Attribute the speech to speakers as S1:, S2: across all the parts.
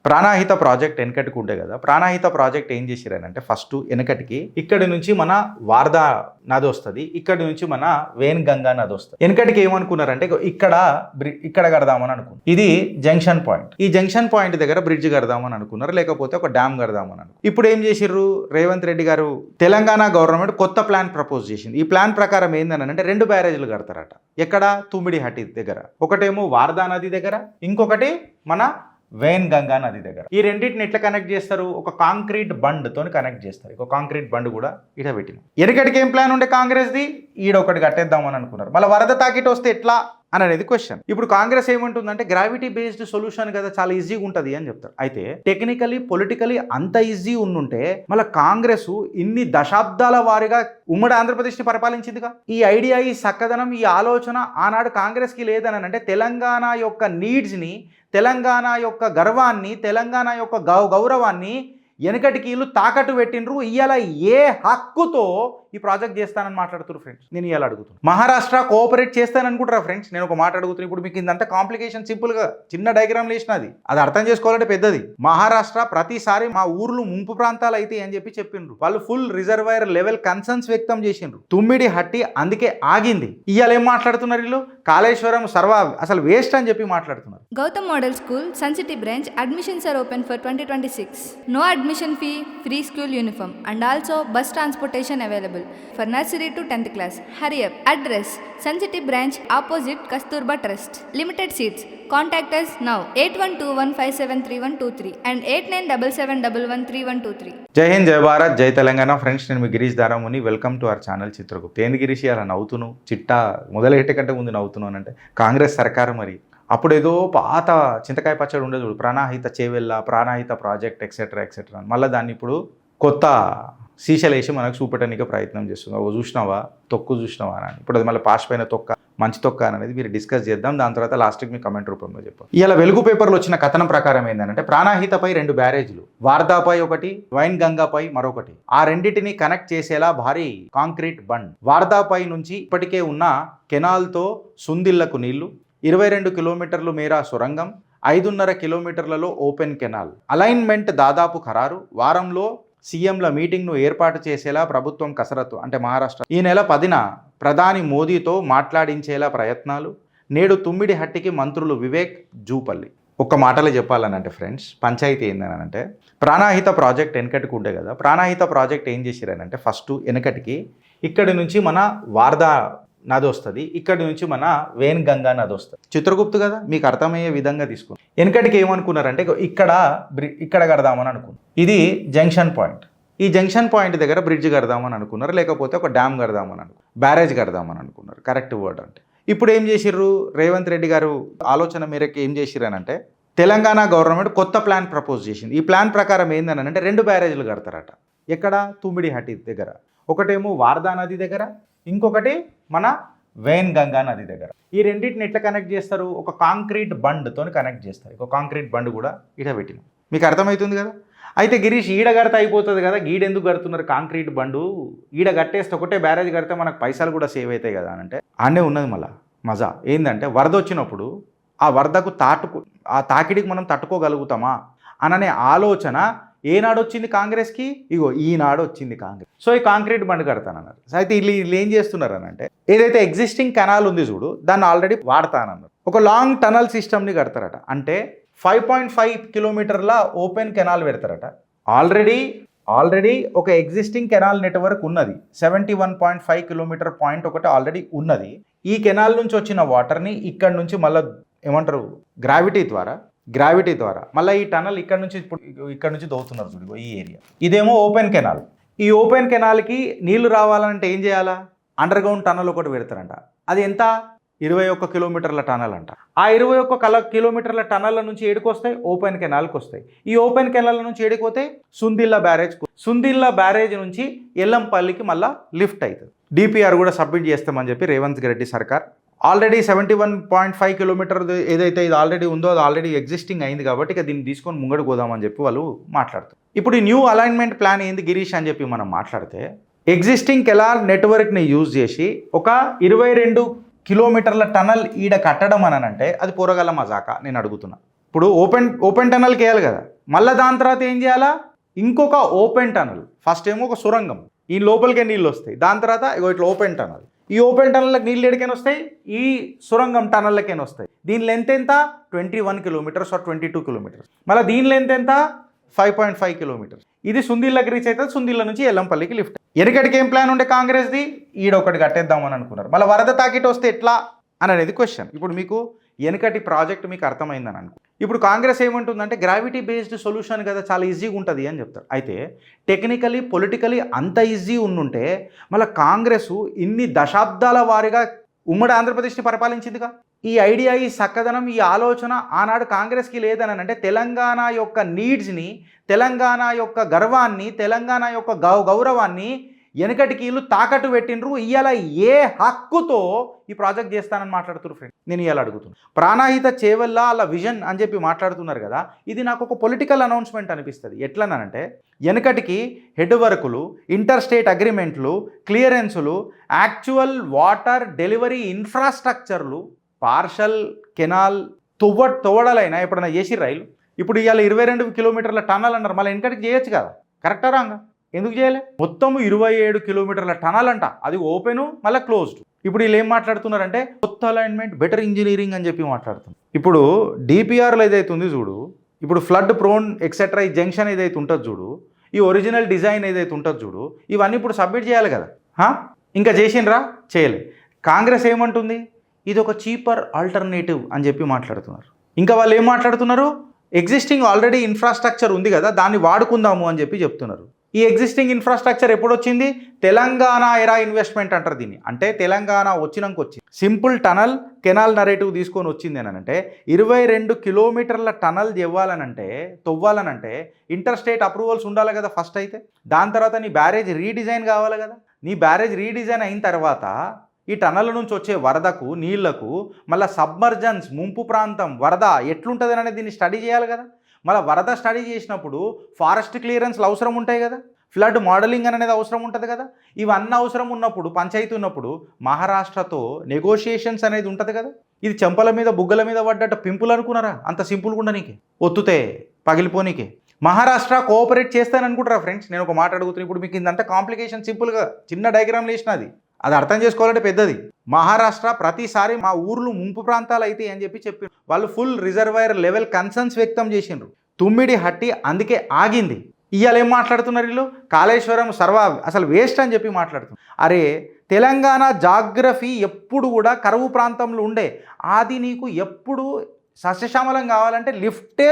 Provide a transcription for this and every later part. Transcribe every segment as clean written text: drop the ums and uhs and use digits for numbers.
S1: ప్రాణాహిత project వెనకటికి ఉండే కదా. ప్రాణాహిత ప్రాజెక్ట్ ఏం చేసిరనంటే ఫస్ట్ వెనకటికి ఇక్కడి నుంచి మన వార్దా నది వస్తుంది, ఇక్కడి నుంచి మన వేన్ గంగా నది వస్తుంది. వెనకటికి ఏమనుకున్నారంటే ఇక్కడ కడదామని అనుకున్నారు. ఇది జంక్షన్ పాయింట్. ఈ జంక్షన్ పాయింట్ దగ్గర బ్రిడ్జ్ కడదామని అనుకున్నారు, లేకపోతే ఒక డ్యామ్ కడదామని అనుకున్నారు. ఇప్పుడు ఏం చేసిర్రు, రేవంత్ రెడ్డి గారు తెలంగాణ గవర్నమెంట్ కొత్త ప్లాన్ ప్రపోజ్ చేసింది. ఈ ప్లాన్ ప్రకారం ఏందనంటే 2 బ్యారేజ్లు కడతారట. ఎక్కడ? తుమ్మిడిహట్టి దగ్గర. ఒకటేమో వార్దా నది దగ్గర, ఇంకొకటి మన వేన్ గంగా నది దగ్గర. ఈ రెండింటిని ఎట్లా కనెక్ట్ చేస్తారు? ఒక కాంక్రీట్ బండ్ తోని కనెక్ట్ చేస్తారు. ఒక కాంక్రీట్ బండ్ కూడా ఇట పెట్టిన. ఎనకటికి ఏం ప్లాన్ ఉండే కాంగ్రెస్ది? ఈడ ఒకటి కట్టేద్దామని అనుకున్నారు. మళ్ళీ వరద తాకిట్ వస్తే ఎట్లా అనేది క్వశ్చన్. ఇప్పుడు కాంగ్రెస్ ఏమంటుందంటే గ్రావిటీ బేస్డ్ సొల్యూషన్ కదా, చాలా ఈజీగా ఉంటుంది అని చెప్తారు. అయితే టెక్నికలీ పొలిటికలీ అంత ఈజీ ఉండుంటే మళ్ళీ కాంగ్రెస్ ఇన్ని దశాబ్దాల వారిగా ఉమ్మడి ఆంధ్రప్రదేశ్ని పరిపాలించిందిగా. ఈ ఐడియా, ఈ చక్కదనం, ఈ ఆలోచన ఆనాడు కాంగ్రెస్కి లేదని అంటే తెలంగాణ యొక్క నీడ్స్ని, తెలంగాణ యొక్క గర్వాన్ని, తెలంగాణ యొక్క గౌరవాన్ని వెనకటికి వీళ్ళు తాకట్టు పెట్టినరు. ఇవాళ ఏ హక్కుతో ఈ ప్రాజెక్ట్ చేస్తానని మాట్లాడుతున్నారు ఫ్రెండ్స్? నేను ఇవాళ అడుగుతున్నాను. మహారాష్ట్ర కోఆపరేట్ చేస్తాననుకుంటారా ఫ్రెండ్స్? నేను ఒక మాట అడుగుతున్నాను. ఇప్పుడు మీకు ఇందంతా కాంప్లికేషన్ సింపుల్గా చిన్న డయాగ్రామ్ వేసినది, అది అర్థం చేసుకోవాలంటే పెద్దది. మహారాష్ట్ర ప్రతిసారి మా ఊర్లు ముంపు ప్రాంతాలు అయితే అని చెప్పిండ్రు. వాళ్ళు ఫుల్ రిజర్వాయర్ లెవెల్ కన్సర్న్స్ వ్యక్తం చేసిండ్రు. తుమ్మిడిహట్టి అందుకే ఆగింది. ఇవాళ ఏం మాట్లాడుతున్నారు వీళ్ళు? కాళేశ్వరం అసలు వేస్ట్ అని చెప్పి మాట్లాడుతున్నారు.
S2: Gautam model school Sun City branch admissions are open for 2026. No admission fee, free school uniform and also bus transportation available for nursery to 10th class. Hurry up. Address: Sun City branch opposite Kasturba Trust. Limited seats. Contact us now 8121573123 and 8977113123.
S1: జై హింద్, జై భారత్, జై Telangana. Friends, నేను మీ Girish Daramuni. Welcome to our channel Chitragupta. ఏంది గిరీష్ అలా నవ్వుతున్నావు? చిట్టా మొదలెట్టే కంటే ముందు నవ్వుతున్నాను అంటే కాంగ్రెస్ సర్కారు మరి అప్పుడు ఏదో పాత చింతకాయ పచ్చడి ఉండేది చూడు, ప్రాణాహిత చేవెళ్ళ, ప్రాణాహిత ప్రాజెక్ట్ ఎక్సెట్రా ఎక్సెట్రా. మళ్ళీ దాన్ని ఇప్పుడు కొత్త సీసలేసి మనకు చూపెట్టడానికి ప్రయత్నం చేస్తుంది. ఓ చూసినావా, తొక్కు చూసినావా అని. ఇప్పుడు అది మళ్ళీ పాస్ పైన తొక్క, మంచి తొక్క అనేది మీరు డిస్కస్ చేద్దాం. దాని తర్వాత లాస్ట్కి మీ కమెంట్ రూపంలో చెప్పాం. ఇలా వెలుగు పేపర్లో వచ్చిన కథనం ప్రకారం ఏంటంటే ప్రాణాహితపై 2 బ్యారేజ్లు, వార్దాపై ఒకటి, వైన్ గంగాపై మరొకటి. ఆ రెండింటిని కనెక్ట్ చేసేలా భారీ కాంక్రీట్ బండ్. వార్దాపై నుంచి ఇప్పటికే ఉన్న కెనాల్తో సుందిళ్లకు నీళ్లు, 22 కిలోమీటర్లు మేరా సొరంగం, 5.5 కిలోమీటర్లలో ఓపెన్ కెనాల్. అలైన్మెంట్ దాదాపు ఖరారు. వారంలో సీఎంల మీటింగ్ను ఏర్పాటు చేసేలా ప్రభుత్వం కసరత్తు. అంటే మహారాష్ట్ర ఈ నెల 10న ప్రధాని మోదీతో మాట్లాడించేలా ప్రయత్నాలు. నేడు తుమ్మిడిహట్టికి మంత్రులు వివేక్, జూపల్లి. ఒక్క మాటలో చెప్పాలనంటే ఫ్రెండ్స్, పంచాయతీ ఏందనంటే ప్రాణాహిత ప్రాజెక్ట్ వెనకటికి ఉండే కదా. ప్రాణాహిత ప్రాజెక్ట్ ఏం చేసిరనంటే ఫస్ట్ వెనకటికి ఇక్కడి నుంచి మన వార్దా నది వస్తుంది, ఇక్కడి నుంచి మన వేన్ గంగా నది వస్తుంది. చిత్రగుప్తు కదా, మీకు అర్థమయ్యే విధంగా తీసుకుని. వెనకటికి ఏమనుకున్నారంటే ఇక్కడ కడదామని అనుకున్నారు. ఇది జంక్షన్ పాయింట్. ఈ జంక్షన్ పాయింట్ దగ్గర బ్రిడ్జ్ కడదామని అనుకున్నారు, లేకపోతే ఒక డ్యామ్ కడదామని అనుకున్నారు, బ్యారేజ్ కడదామని అనుకున్నారు. కరెక్ట్ వర్డ్ అంటే. ఇప్పుడు ఏం చేసిర్రు, రేవంత్ రెడ్డి గారు ఆలోచన మేరకు ఏం చేసిరనంటే తెలంగాణ గవర్నమెంట్ కొత్త ప్లాన్ ప్రపోజ్ చేసింది. ఈ ప్లాన్ ప్రకారం ఏందనంటే 2 బ్యారేజ్లు కడతారట. ఎక్కడ? తుమ్మిడిహట్టి దగ్గర. ఒకటేమో వార్దా నది దగ్గర, ఇంకొకటి మన వేన్ గంగా నది దగ్గర. ఈ రెండింటిని ఎట్లా కనెక్ట్ చేస్తారు? ఒక కాంక్రీట్ బండ్ తోని కనెక్ట్ చేస్తారు. ఒక కాంక్రీట్ బండ్ కూడా ఇట పెట్టిన. మీకు అర్థమవుతుంది కదా. అయితే గిరీష్, ఈడ కడితే అయిపోతుంది కదా, గీడెందుకు కడుతున్నారు కాంక్రీట్ బండు? ఈడ కట్టేస్తే ఒకటే బ్యారేజ్ కడితే మనకు పైసలు కూడా సేవ్ అవుతాయి కదా అని అంటే ఆనే ఉన్నది మళ్ళా మజా. ఏంటంటే వరద వచ్చినప్పుడు ఆ వరదకు ఆ తాకిడికి మనం తట్టుకోగలుగుతామా అననే ఆలోచన ఏనాడు వచ్చింది కాంగ్రెస్కి? ఇగో ఈనాడు వచ్చింది కాంగ్రెస్. సో ఈ కాంక్రీట్ బండ్ కడతానన్నారు. అయితే వీళ్ళు ఏం చేస్తున్నారు అని అంటే ఏదైతే ఎగ్జిస్టింగ్ కెనాల్ ఉంది చూడు, దాన్ని ఆల్రెడీ వాడతానన్నారు. ఒక లాంగ్ టనల్ సిస్టమ్ని కడతారట. అంటే 5.5 కిలోమీటర్ల ఓపెన్ కెనాల్ పెడతారట. ఆల్రెడీ ఒక ఎగ్జిస్టింగ్ కెనాల్ నెట్వర్క్ ఉన్నది. 71.5 కిలోమీటర్ పాయింట్ ఒకటి ఆల్రెడీ ఉన్నది. ఈ కెనాల్ నుంచి వచ్చిన వాటర్ని ఇక్కడ నుంచి మళ్ళీ ఏమంటారు గ్రావిటీ ద్వారా మళ్ళీ ఈ టనల్ ఇక్కడ నుంచి దోతున్నారు చూడు, ఈ ఏరియా. ఇదేమో ఓపెన్ కెనాల్. ఈ ఓపెన్ కెనాల్కి నీళ్లు రావాలంటే ఏం చేయాలా? అండర్ గ్రౌండ్ టనల్ ఒకటి పెడతారంట. అది ఎంత? 21 కిలోమీటర్ల టనల్ అంట. ఆ 21 కిలోమీటర్ల టనల్ల నుంచి ఏడుకొస్తాయి? ఓపెన్ కెనాల్కి వస్తాయి. ఈ ఓపెన్ కెనాల్ నుంచి ఏడుకోతే సుందిల్ల బ్యారేజ్ నుంచి ఎల్లంపల్లికి మళ్ళీ లిఫ్ట్ అవుతుంది. డిపిఆర్ కూడా సబ్మిట్ చేస్తామని చెప్పి రేవంత్ రెడ్డి సర్కార్ ఆల్రెడీ 71.5 కిలోమీటర్ ఏదైతే ఇది ఆల్రెడీ ఉందో అది ఆల్రెడీ ఎగ్జిస్టింగ్ అయింది కాబట్టి ఇక దీన్ని తీసుకొని ముంగడు పోదామని చెప్పి వాళ్ళు మాట్లాడుతారు. ఇప్పుడు ఈ న్యూ అలైన్మెంట్ ప్లాన్ ఏంది గిరీష్ అని చెప్పి మనం మాట్లాడితే ఎగ్జిస్టింగ్ కెనాల్ నెట్వర్క్ని యూజ్ చేసి ఒక 22 కిలోమీటర్ల టనల్ ఈడ కట్టడం అని అంటే అది పోరగల మజాకా నేను అడుగుతున్నా. ఇప్పుడు ఓపెన్ టనల్కి వేయాలి కదా, మళ్ళీ దాని తర్వాత ఏం చేయాలా, ఇంకొక ఓపెన్ టనల్. ఫస్ట్ ఏమో ఒక సురంగం, ఈ లోపలికే నీళ్ళు వస్తాయి. దాని తర్వాత ఇట్లా ఓపెన్ టనల్. ఈ ఓపెన్ టనల్కి నీళ్ళు ఎడికైనా వస్తాయి, ఈ సురంగం టనల్లకైనా వస్తాయి. దీని లెంత్ ఎంత, 21 కిలోమీటర్స్ ఆర్ 22 కిలోమీటర్స్. మళ్ళీ దీని లెంత్ ఎంత, 5.5 కిలోమీటర్స్. ఇది సుందిళ్ళకి రీచ్ అవుతుంది. సుందిళ్ళ నుంచి ఎల్లంపల్లికి లిఫ్ట్. వెనకటికి ఏం ప్లాన్ ఉండే కాంగ్రెస్ది, ఈడొకటి కట్టేద్దామని అనుకున్నారు. మళ్ళీ వరద తాకిటి వస్తే ఎట్లా అని అనేది క్వశ్చన్. ఇప్పుడు మీకు వెనకటి ప్రాజెక్ట్ మీకు అర్థమైందని అనుకో. ఇప్పుడు కాంగ్రెస్ ఏమంటుందంటే గ్రావిటీ బేస్డ్ సొల్యూషన్ కదా, చాలా ఈజీగా ఉంటుంది అని చెప్తారు. అయితే టెక్నికలీ పొలిటికలీ అంత ఈజీ ఉండుంటే మళ్ళీ కాంగ్రెస్ ఇన్ని దశాబ్దాల వారీగా ఉమ్మడి ఆంధ్రప్రదేశ్ని పరిపాలించిందిగా. ఈ ఐడియా, ఈ చక్కదనం, ఈ ఆలోచన ఆనాడు కాంగ్రెస్కి లేదని అంటే తెలంగాణ యొక్క నీడ్స్ని, తెలంగాణ యొక్క గర్వాన్ని, తెలంగాణ యొక్క గౌరవాన్ని వెనకటికి వీళ్ళు తాకట్టు పెట్టినరు. ఇవాళ ఏ హక్కుతో ఈ ప్రాజెక్ట్ చేస్తానని మాట్లాడుతున్నారు ఫ్రెండ్. నేను ఇవాళ అడుగుతున్నాను, ప్రాణాహిత చేవల్ల అలా విజన్ అని చెప్పి మాట్లాడుతున్నారు కదా, ఇది నాకు ఒక పొలిటికల్ అనౌన్స్మెంట్ అనిపిస్తుంది. ఎట్లనంటే వెనకటికి హెడ్ వర్కులు, ఇంటర్ స్టేట్ అగ్రిమెంట్లు, క్లియరెన్సులు, యాక్చువల్ వాటర్ డెలివరీ ఇన్ఫ్రాస్ట్రక్చర్లు, పార్షల్ కెనాల్ తవ్వడాలైనా ఎప్పుడైనా చేసి రైలు. ఇప్పుడు ఇవాళ 22 కిలోమీటర్ల టన్నల్ అన్నారు, మళ్ళీ వెనకటికి చేయొచ్చు కదా. కరెక్టా రాంగా? ఎందుకు చేయలే? మొత్తం 27 కిలోమీటర్ల టనల్ అంట, అది ఓపెను మళ్ళీ క్లోజ్డ్. ఇప్పుడు వీళ్ళు ఏం మాట్లాడుతున్నారంటే కొత్త అలైన్మెంట్, బెటర్ ఇంజనీరింగ్ అని చెప్పి మాట్లాడుతున్నారు. ఇప్పుడు డిపిఆర్లో ఏదైతే ఉంది చూడు, ఇప్పుడు ఫ్లడ్ ప్రోన్ ఎక్సెట్రా ఈ జంక్షన్ ఏదైతే ఉంటుంది చూడు, ఈ ఒరిజినల్ డిజైన్ ఏదైతే ఉంటుంది చూడు, ఇవన్నీ ఇప్పుడు సబ్మిట్ చేయాలి కదా. ఇంకా చేసిండ్రా? చేయలే. కాంగ్రెస్ ఏమంటుంది, ఇది ఒక చీపర్ ఆల్టర్నేటివ్ అని చెప్పి మాట్లాడుతున్నారు. ఇంకా వాళ్ళు ఏం మాట్లాడుతున్నారు, ఎగ్జిస్టింగ్ ఆల్రెడీ ఇన్ఫ్రాస్ట్రక్చర్ ఉంది కదా, దాన్ని వాడుకుందాము అని చెప్పి చెప్తున్నారు. ఈ ఎగ్జిస్టింగ్ ఇన్ఫ్రాస్ట్రక్చర్ ఎప్పుడు వచ్చింది, తెలంగాణ ఎరా ఇన్వెస్ట్మెంట్ అంటారు దీన్ని. అంటే తెలంగాణ వచ్చినాక వచ్చింది. సింపుల్ టనల్ కెనాల్ నరేటివ్ తీసుకొని వచ్చింది అని అంటే 22 కిలోమీటర్ల టనల్ తవ్వాలనంటే ఇంటర్ స్టేట్ అప్రూవల్స్ ఉండాలి కదా ఫస్ట్. అయితే దాని తర్వాత నీ బ్యారేజ్ రీడిజైన్ కావాలి కదా. నీ బ్యారేజ్ రీడిజైన్ అయిన తర్వాత ఈ టనల్ నుంచి వచ్చే వరదకు, నీళ్లకు, మళ్ళీ సబ్మర్జన్స్, ముంపు ప్రాంతం, వరద ఎట్లుంటుంది అనేది దీన్ని స్టడీ చేయాలి కదా. మళ్ళీ వరద స్టడీ చేసినప్పుడు ఫారెస్ట్ క్లియరెన్స్లు అవసరం ఉంటాయి కదా, ఫ్లడ్ మోడలింగ్ అనేది అవసరం ఉంటుంది కదా. ఇవన్నీ అవసరం ఉన్నప్పుడు, పంచాయతీ ఉన్నప్పుడు మహారాష్ట్రతో నెగోషియేషన్స్ అనేది ఉంటుంది కదా. ఇది చెంపల మీద బుగ్గల మీద పడ్డట్టు పింపుల్ అనుకున్నారా? అంత సింపుల్గా ఉండనీకే, ఒత్తుతే పగిలిపోనీకే. మహారాష్ట్ర కోఆపరేట్ చేస్తాననుకుంటారా ఫ్రెండ్స్? నేను ఒక మాట అడుగుతున్నాను. ఇప్పుడు మీకు ఇందంతా కాంప్లికేషన్ సింపుల్గా చిన్న డయాగ్రామ్లు వేసినది, అది అర్థం చేసుకోవాలంటే పెద్దది. మహారాష్ట్ర ప్రతిసారి మా ఊర్లు ముంపు ప్రాంతాలు అయితే అని చెప్పి వాళ్ళు ఫుల్ రిజర్వాయర్ లెవెల్ కన్సర్న్స్ వ్యక్తం చేసిండ్రు. తుమ్మిడి హట్టి అందుకే ఆగింది. ఇవాళ ఏం మాట్లాడుతున్నారు వీళ్ళు, కాళేశ్వరం అసలు వేస్ట్ అని చెప్పి మాట్లాడుతున్నారు. అరే తెలంగాణ జాగ్రఫీ ఎప్పుడు కూడా కరువు ప్రాంతంలో ఉండే, అది నీకు ఎప్పుడు సస్యశ్యామలం కావాలంటే లిఫ్టే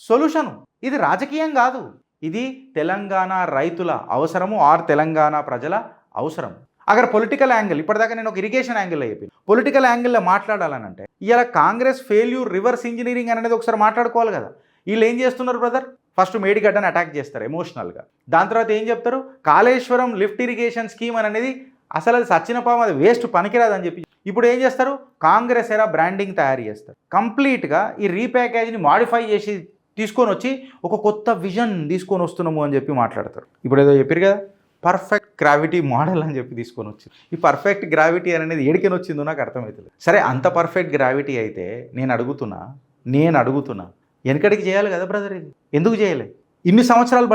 S1: సొల్యూషను. ఇది రాజకీయం కాదు, ఇది తెలంగాణ రైతుల అవసరము ఆర్ తెలంగాణ ప్రజల అవసరం. అక్కడ పొలిటికల్ యాంగిల్, ఇప్పటిదాకా నేను ఒక ఇరిగేషన్ యాంగిల్లో చెప్పాను. పొలిటికల్ యాంగిల్లో మాట్లాడాలనంటే ఇలా కాంగ్రెస్ ఫెయిల్యూర్, రివర్స్ ఇంజనీరింగ్ అనేది ఒకసారి మాట్లాడుకోవాలి కదా. వీళ్ళు ఏం చేస్తున్నారు బ్రదర్, ఫస్ట్ మేడిగడ్డని అటాక్ చేస్తారు ఎమోషనల్గా. దాని తర్వాత ఏం చెప్తారు, కాళేశ్వరం లిఫ్ట్ ఇరిగేషన్ స్కీమ్ అనేది అసలు అది సచ్చిన పాము, అది వేస్ట్, పనికిరాదని చెప్పి ఇప్పుడు ఏం చేస్తారు, కాంగ్రెస్ ఎరా బ్రాండింగ్ తయారు చేస్తారు. కంప్లీట్గా ఈ రీప్యాకేజ్ని మాడిఫై చేసి తీసుకొని వచ్చి ఒక కొత్త విజన్ తీసుకొని వస్తున్నాము అని చెప్పి మాట్లాడతారు. ఇప్పుడు ఏదో చెప్పారు కదా, పర్ఫెక్ట్ గ్రావిటీ మోడల్ అని చెప్పి తీసుకొని వచ్చింది. ఈ పర్ఫెక్ట్ గ్రావిటీ అనేది ఎడికని వచ్చిందో నాకు అర్థమవుతుంది. సరే, అంత పర్ఫెక్ట్ గ్రావిటీ అయితే నేను అడుగుతున్నా వెనకడికి చేయాలి కదా బ్రదర్. ఇది ఎందుకు చేయలే? ఇన్ని సంవత్సరాలు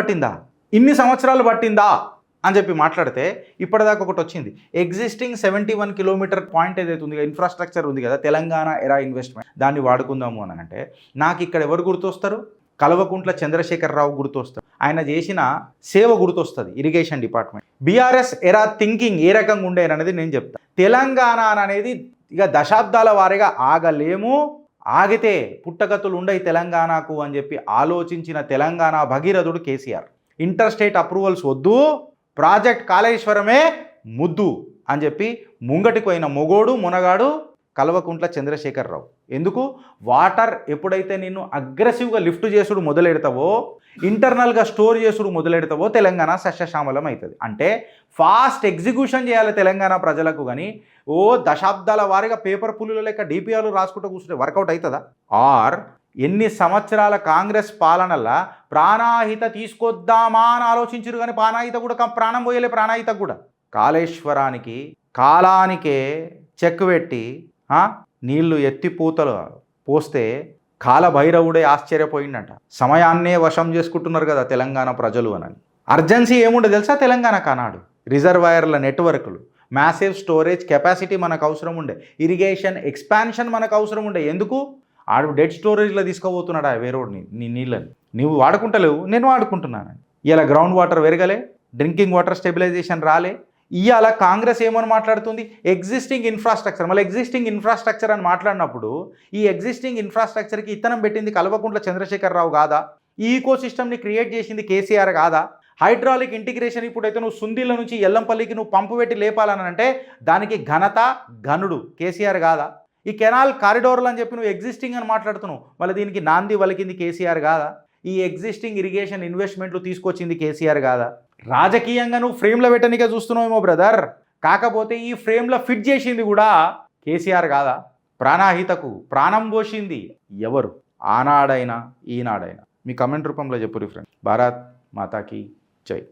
S1: పట్టిందా అని చెప్పి మాట్లాడితే ఇప్పటిదాకా ఒకటి వచ్చింది, ఎగ్జిస్టింగ్ 71 కిలోమీటర్ పాయింట్ ఏదైతే ఉంది, ఇన్ఫ్రాస్ట్రక్చర్ ఉంది కదా, తెలంగాణ ఎరా ఇన్వెస్ట్మెంట్, దాన్ని వాడుకుందాము అని అంటే నాకు ఇక్కడ ఎవరు గుర్తొస్తారు, కల్వకుంట్ల చంద్రశేఖరరావు గుర్తొస్తారు. ఆయన చేసిన సేవ గుర్తొస్తుంది, ఇరిగేషన్ డిపార్ట్మెంట్. బీఆర్ఎస్ ఎరా థింకింగ్ ఏ రకంగా ఉండేననేది నేను చెప్తాను. తెలంగాణ అనేది ఇక దశాబ్దాల వారీగా ఆగలేము, ఆగితే పుట్టగతులు ఉండయి తెలంగాణకు అని చెప్పి ఆలోచించిన తెలంగాణ భగీరథుడు కేసీఆర్. ఇంటర్ స్టేట్ అప్రూవల్స్ వద్దు, ప్రాజెక్ట్ కాళేశ్వరమే ముద్దు అని చెప్పి ముంగటికి పోయిన మొగోడు మునగాడు కల్వకుంట్ల చంద్రశేఖరరావు. ఎందుకు, వాటర్ ఎప్పుడైతే నిన్ను అగ్రెసివ్గా లిఫ్ట్ చేసుడు మొదలెడతావో, ఇంటర్నల్గా స్టోర్ చేసుడు మొదలెడతావో తెలంగాణ సస్యశ్యామలం అవుతుంది. అంటే ఫాస్ట్ ఎగ్జిక్యూషన్ చేయాలి తెలంగాణ ప్రజలకు. కానీ దశాబ్దాల వారీగా పేపర్ పుల్లుల లెక్క డిపిఆర్లు రాసుకుంటూ కూర్చుంటే వర్కౌట్ అవుతుందా? ఆర్ ఎన్ని సంవత్సరాల కాంగ్రెస్ పాలనలా ప్రాణాహిత తీసుకొద్దామా అని ఆలోచించారు, కానీ ప్రాణాహిత కూడా ప్రాణం పోయలే. ప్రాణాహిత కూడా కాళేశ్వరానికి కాలానికే చెక్ పెట్టి నీళ్లు ఎత్తిపూతలు పోస్తే కాలభైరవుడే ఆశ్చర్యపోయిండట. సమయాన్నే వశం చేసుకుంటున్నారు కదా తెలంగాణ ప్రజలు అని. అర్జెన్సీ ఏముండే తెలుసా తెలంగాణకు ఆనాడు? రిజర్వాయర్ల నెట్వర్క్లు, మ్యాసివ్ స్టోరేజ్ కెపాసిటీ మనకు అవసరం ఉండే, ఇరిగేషన్ ఎక్స్పాన్షన్ మనకు అవసరం ఉండే. ఎందుకు? ఆడు డెడ్ స్టోరేజ్లో తీసుకుపోతున్నాడు ఆ వేరోడ్ని, నీ నీళ్ళని నువ్వు వాడుకుంటలేవు, నేను వాడుకుంటున్నాను. ఇలా గ్రౌండ్ వాటర్ పెరగలే, డ్రింకింగ్ వాటర్ స్టెబిలైజేషన్ రాలే. ఇవాళ కాంగ్రెస్ ఏమని మాట్లాడుతుంది? Existing infrastructure. మళ్ళీ ఎగ్జిస్టింగ్ ఇన్ఫ్రాస్ట్రక్చర్ అని మాట్లాడినప్పుడు ఈ ఎగ్జిస్టింగ్ ఇన్ఫ్రాస్ట్రక్చర్కి ఇత్తనం పెట్టింది కల్వకుంట్ల చంద్రశేఖరరావు కాదా? ఈ ఈకో సిస్టమ్ని క్రియేట్ చేసింది కేసీఆర్ కాదా? హైడ్రాలిక్ ఇంటిగ్రేషన్ ఇప్పుడైతే నువ్వు సుందిళ్ళ నుంచి ఎల్లంపల్లికి నువ్వు పంపు పెట్టి లేపాలని అంటే దానికి ఘనత ఘనుడు కేసీఆర్ కాదా? ఈ కెనాల్ కారిడోర్లు అని చెప్పి నువ్వు ఎగ్జిస్టింగ్ అని మాట్లాడుతున్నావు, మళ్ళీ దీనికి నాంది వలికింది కేసీఆర్ కాదా? ఈ ఎగ్జిస్టింగ్ ఇరిగేషన్ ఇన్వెస్ట్మెంట్లు తీసుకొచ్చింది కేసీఆర్ కాదా? రాజకీయంగా నువ్వు ఫ్రేమ్లో పెట్టనికే చూస్తున్నావేమో బ్రదర్, కాకపోతే ఈ ఫ్రేమ్లో ఫిట్ చేసింది కూడా కేసీఆర్ కాదా? ప్రాణాహితకు ప్రాణం పోసింది ఎవరు? ఆనాడైనా ఈనాడైనా. మీ కమెంట్ రూపంలో చెప్పురి ఫ్రెండ్. భారత్ మాతాకి జై.